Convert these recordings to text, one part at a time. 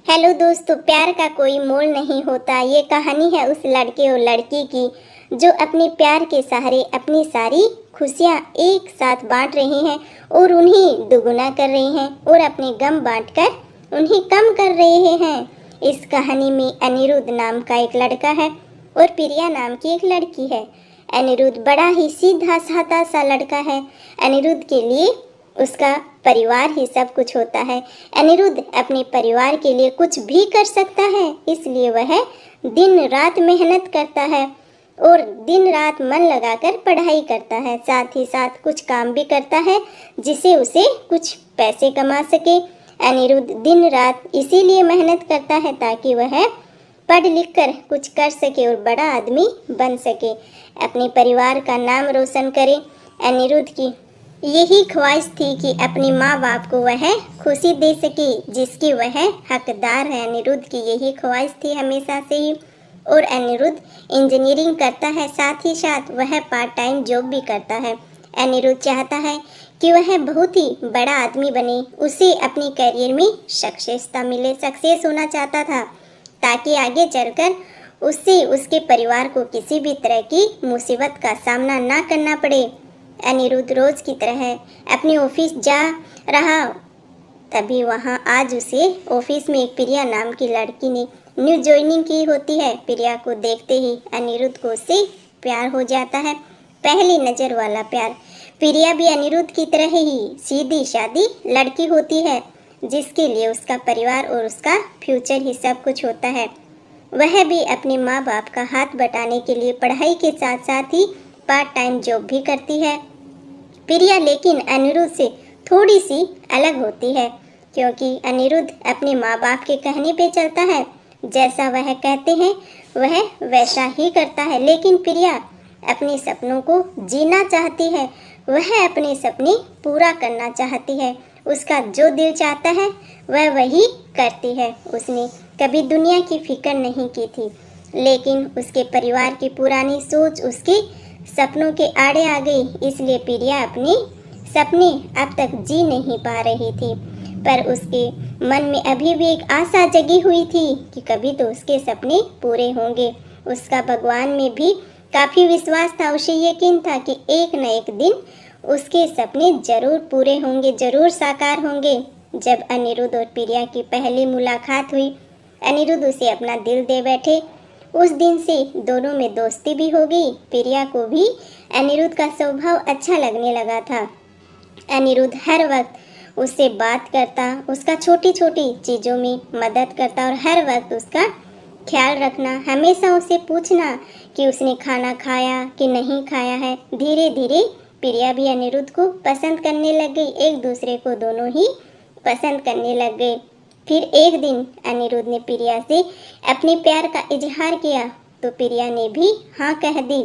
Hello दोस्तों, प्यार का कोई मोल नहीं होता। ये कहानी है उस लड़के और लड़की की जो अपने प्यार के सहारे अपनी सारी खुशियाँ एक साथ बांट रही हैं और उन्हें दुगुना कर रही हैं और अपने गम बांटकर उन्हें कम कर रहे हैं। इस कहानी में अनिरुद्ध नाम का एक लड़का है और प्रिया नाम की एक लड़की है। अनिरुद्ध बड़ा ही सीधा साधा सा लड़का है। अनिरुद्ध के लिए उसका परिवार ही सब कुछ होता है। अनिरुद्ध अपने परिवार के लिए कुछ भी कर सकता है, इसलिए वह दिन रात मेहनत करता है और दिन रात मन लगाकर पढ़ाई करता है। साथ ही साथ कुछ काम भी करता है जिससे उसे कुछ पैसे कमा सके। अनिरुद्ध दिन रात इसीलिए मेहनत करता है ताकि वह पढ़ लिख कर कुछ कर सके और बड़ा आदमी बन सके, अपने परिवार का नाम रोशन करे। अनिरुद्ध की यही ख्वाहिश थी कि अपने माँ बाप को वह खुशी दे सके जिसकी वह हकदार है। अनिरुद्ध की यही ख्वाहिश थी हमेशा से ही। और अनिरुद्ध इंजीनियरिंग करता है, साथ ही साथ वह पार्ट टाइम जॉब भी करता है। अनिरुद्ध चाहता है कि वह बहुत ही बड़ा आदमी बने, उसे अपने करियर में सक्सेसता मिले। सक्सेस होना चाहता था ताकि आगे चलकर उससे उसके परिवार को किसी भी तरह की मुसीबत का सामना ना करना पड़े। अनिरुद्ध रोज की तरह अपने ऑफिस जा रहा, तभी वहां आज उसे ऑफिस में एक प्रिया नाम की लड़की ने न्यू ज्वाइनिंग की होती है। प्रिया को देखते ही अनिरुद्ध को उससे प्यार हो जाता है, पहली नज़र वाला प्यार। प्रिया भी अनिरुद्ध की तरह ही सीधी सादी लड़की होती है जिसके लिए उसका परिवार और उसका फ्यूचर ही सब कुछ होता है। वह भी अपने माँ बाप का हाथ बटाने के लिए पढ़ाई के साथ साथ ही पार्ट टाइम जॉब भी करती है। प्रिया लेकिन अनिरुद्ध से थोड़ी सी अलग होती है क्योंकि अनिरुद्ध अपने माँ बाप के कहने पे चलता है, जैसा वह कहते हैं वह वैसा ही करता है। लेकिन प्रिया अपने सपनों को जीना चाहती है, वह अपने सपने पूरा करना चाहती है। उसका जो दिल चाहता है वह वही करती है। उसने कभी दुनिया की फिक्र नहीं की थी, लेकिन उसके परिवार की पुरानी सोच उसके सपनों के आड़े आ गई, इसलिए प्रिया अपने सपने अब तक जी नहीं पा रही थी। पर उसके मन में अभी भी एक आशा जगी हुई थी कि कभी तो उसके सपने पूरे होंगे। उसका भगवान में भी काफ़ी विश्वास था, उसे यकीन था कि एक न एक दिन उसके सपने जरूर पूरे होंगे, जरूर साकार होंगे। जब अनिरुद्ध और प्रिया की पहली मुलाकात हुई, अनिरुद्ध उसे अपना दिल दे बैठे। उस दिन से दोनों में दोस्ती भी हो गई। प्रिया को भी अनिरुद्ध का स्वभाव अच्छा लगने लगा था। अनिरुद्ध हर वक्त उससे बात करता, उसका छोटी छोटी चीज़ों में मदद करता और हर वक्त उसका ख्याल रखना, हमेशा उसे पूछना कि उसने खाना खाया कि नहीं खाया है। धीरे धीरे प्रिया भी अनिरुद्ध को पसंद करने लग गई, एक दूसरे को दोनों ही पसंद करने लग गए। फिर एक दिन अनिरुद्ध ने प्रिया से अपने प्यार का इजहार किया तो प्रिया ने भी हाँ कह दी,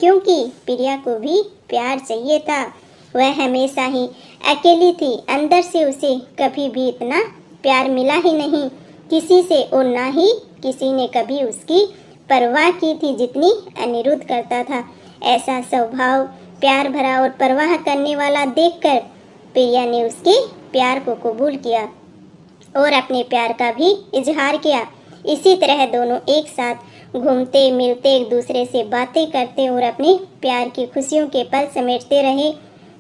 क्योंकि प्रिया को भी प्यार चाहिए था। वह हमेशा ही अकेली थी, अंदर से उसे कभी भी इतना प्यार मिला ही नहीं किसी से, और ना ही किसी ने कभी उसकी परवाह की थी जितनी अनिरुद्ध करता था। ऐसा स्वभाव प्यार भरा और परवाह करने वाला देखकर प्रिया ने उसके प्यार को कबूल किया और अपने प्यार का भी इजहार किया। इसी तरह दोनों एक साथ घूमते मिलते, एक दूसरे से बातें करते और अपने प्यार की खुशियों के पल समेटते रहे।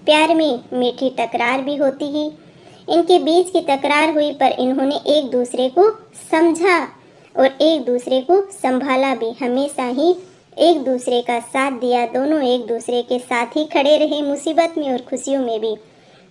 प्यार में मीठी तकरार भी होती ही, इनके बीच की तकरार हुई पर इन्होंने एक दूसरे को समझा और एक दूसरे को संभाला भी, हमेशा ही एक दूसरे का साथ दिया। दोनों एक दूसरे के साथ ही खड़े रहे, मुसीबत में और खुशियों में भी।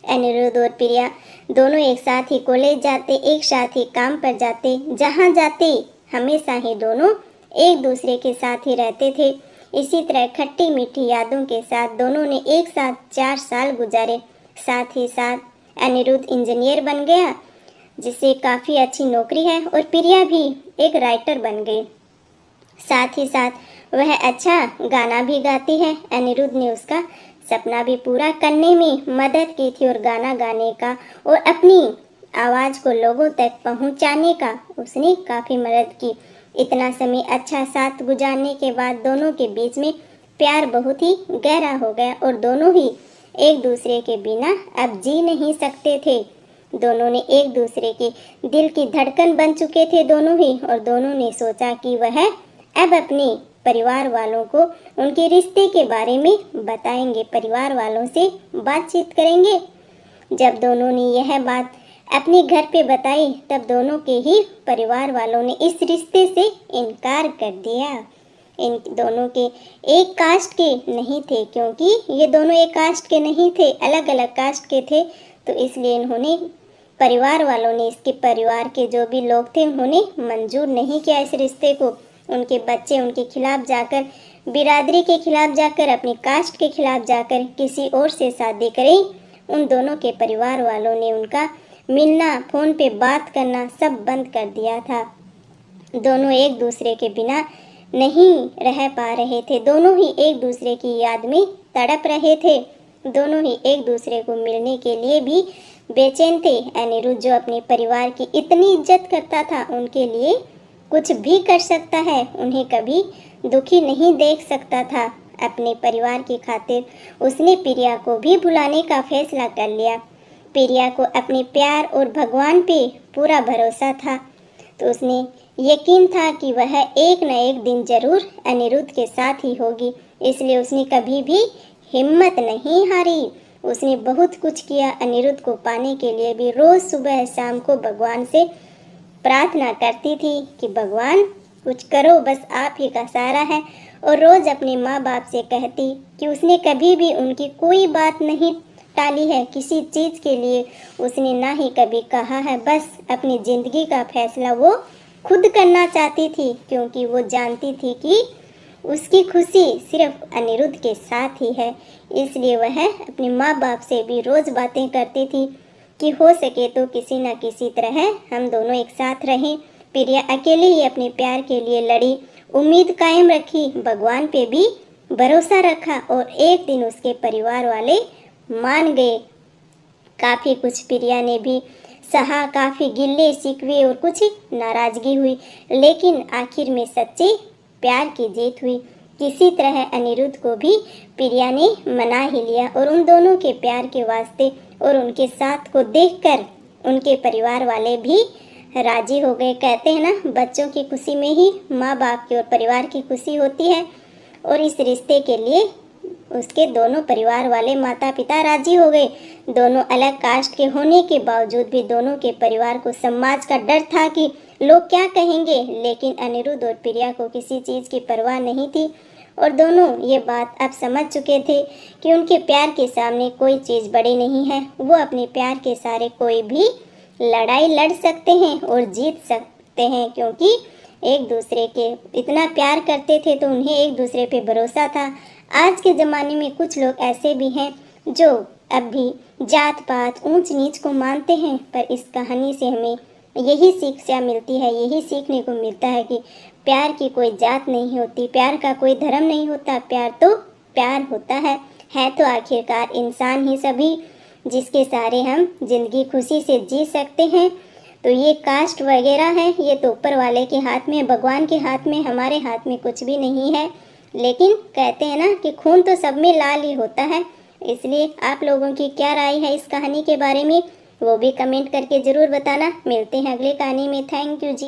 अनिरुद्ध और प्रिया दोनों एक साथ ही कॉलेज जाते, एक साथ ही काम पर जाते, जहाँ जाते हमेशा ही दोनों एक दूसरे के साथ ही रहते थे। इसी तरह खट्टी मीठी यादों के साथ दोनों ने एक साथ 4 साल गुजारे। साथ ही साथ अनिरुद्ध इंजीनियर बन गया जिससे काफ़ी अच्छी नौकरी है और प्रिया भी एक राइटर बन गई। साथ ही साथ वह अच्छा गाना भी गाती है। अनिरुद्ध ने उसका सपना भी पूरा करने में मदद की थी और गाना गाने का और अपनी आवाज़ को लोगों तक पहुंचाने का उसने काफ़ी मदद की। इतना समय अच्छा साथ गुजारने के बाद दोनों के बीच में प्यार बहुत ही गहरा हो गया और दोनों ही एक दूसरे के बिना अब जी नहीं सकते थे। दोनों ने एक दूसरे के दिल की धड़कन बन चुके थे दोनों ही, और दोनों ने सोचा कि वह अब अपने परिवार वालों को उनके रिश्ते के बारे में बताएंगे, परिवार वालों से बातचीत करेंगे। जब दोनों ने यह बात अपने घर पे बताई तब दोनों के ही परिवार वालों ने इस रिश्ते से इनकार कर दिया। इन दोनों के एक कास्ट के नहीं थे, क्योंकि ये दोनों एक कास्ट के नहीं थे, अलग अलग कास्ट के थे। तो इसलिए इन्होंने परिवार वालों ने, इसके परिवार के जो भी लोग थे, उन्होंने मंजूर नहीं किया इस रिश्ते को। उनके बच्चे उनके खिलाफ जाकर, बिरादरी के खिलाफ जाकर, अपनी कास्ट के खिलाफ जाकर किसी और से शादी करें। उन दोनों के परिवार वालों ने उनका मिलना, फ़ोन पे बात करना सब बंद कर दिया था। दोनों एक दूसरे के बिना नहीं रह पा रहे थे, दोनों ही एक दूसरे की याद में तड़प रहे थे, दोनों ही एक दूसरे को मिलने के लिए भी बेचैन थे। अनिरुद्ध जो अपने परिवार की इतनी इज्जत करता था, उनके लिए कुछ भी कर सकता है, उन्हें कभी दुखी नहीं देख सकता था। अपने परिवार की खातिर उसने प्रिया को भी भुलाने का फैसला कर लिया। प्रिया को अपने प्यार और भगवान पे पूरा भरोसा था, तो उसने यकीन था कि वह एक न एक दिन जरूर अनिरुद्ध के साथ ही होगी, इसलिए उसने कभी भी हिम्मत नहीं हारी। उसने बहुत कुछ किया अनिरुद्ध को पाने के लिए भी। रोज़ सुबह शाम को भगवान से प्रार्थना करती थी कि भगवान कुछ करो, बस आप ही का सहारा है। और रोज़ अपने माँ बाप से कहती कि उसने कभी भी उनकी कोई बात नहीं टाली है, किसी चीज़ के लिए उसने ना ही कभी कहा है। बस अपनी ज़िंदगी का फैसला वो खुद करना चाहती थी, क्योंकि वो जानती थी कि उसकी खुशी सिर्फ अनिरुद्ध के साथ ही है। इसलिए वह अपने माँ बाप से भी रोज़ बातें करती थी कि हो सके तो किसी न किसी तरह हम दोनों एक साथ रहें। प्रिया अकेले ही अपने प्यार के लिए लड़ी, उम्मीद कायम रखी, भगवान पे भी भरोसा रखा, और एक दिन उसके परिवार वाले मान गए। काफ़ी कुछ प्रिया ने भी सहा, काफ़ी गिल्ले शिकवे और कुछ नाराज़गी हुई, लेकिन आखिर में सच्चे प्यार की जीत हुई। किसी तरह अनिरुद्ध को भी प्रिया ने मना ही लिया, और उन दोनों के प्यार के वास्ते और उनके साथ को देखकर उनके परिवार वाले भी राजी हो गए। कहते हैं ना, बच्चों की खुशी में ही माँ बाप की और परिवार की खुशी होती है, और इस रिश्ते के लिए उसके दोनों परिवार वाले माता पिता राजी हो गए। दोनों अलग कास्ट के होने के बावजूद भी दोनों के परिवार को समाज का डर था कि लोग क्या कहेंगे, लेकिन अनिरुद्ध और प्रिया को किसी चीज़ की परवाह नहीं थी, और दोनों ये बात अब समझ चुके थे कि उनके प्यार के सामने कोई चीज़ बड़ी नहीं है। वो अपने प्यार के सहारे कोई भी लड़ाई लड़ सकते हैं और जीत सकते हैं, क्योंकि एक दूसरे के इतना प्यार करते थे, तो उन्हें एक दूसरे पे भरोसा था। आज के ज़माने में कुछ लोग ऐसे भी हैं जो अब भी जात पात ऊंच नीच को मानते हैं, पर इस कहानी से हमें यही शिक्षा मिलती है, यही सीखने को मिलता है कि प्यार की कोई जात नहीं होती, प्यार का कोई धर्म नहीं होता, प्यार तो प्यार होता है तो आखिरकार इंसान ही सभी, जिसके सहारे हम जिंदगी खुशी से जी सकते हैं। तो ये कास्ट वगैरह है, ये तो ऊपर वाले के हाथ में, भगवान के हाथ में, हमारे हाथ में कुछ भी नहीं है। लेकिन कहते हैं ना कि खून तो सब में लाल ही होता है। इसलिए आप लोगों की क्या राय है इस कहानी के बारे में, वो भी कमेंट करके ज़रूर बताना। मिलते हैं अगले कहानी में। Thank you ji.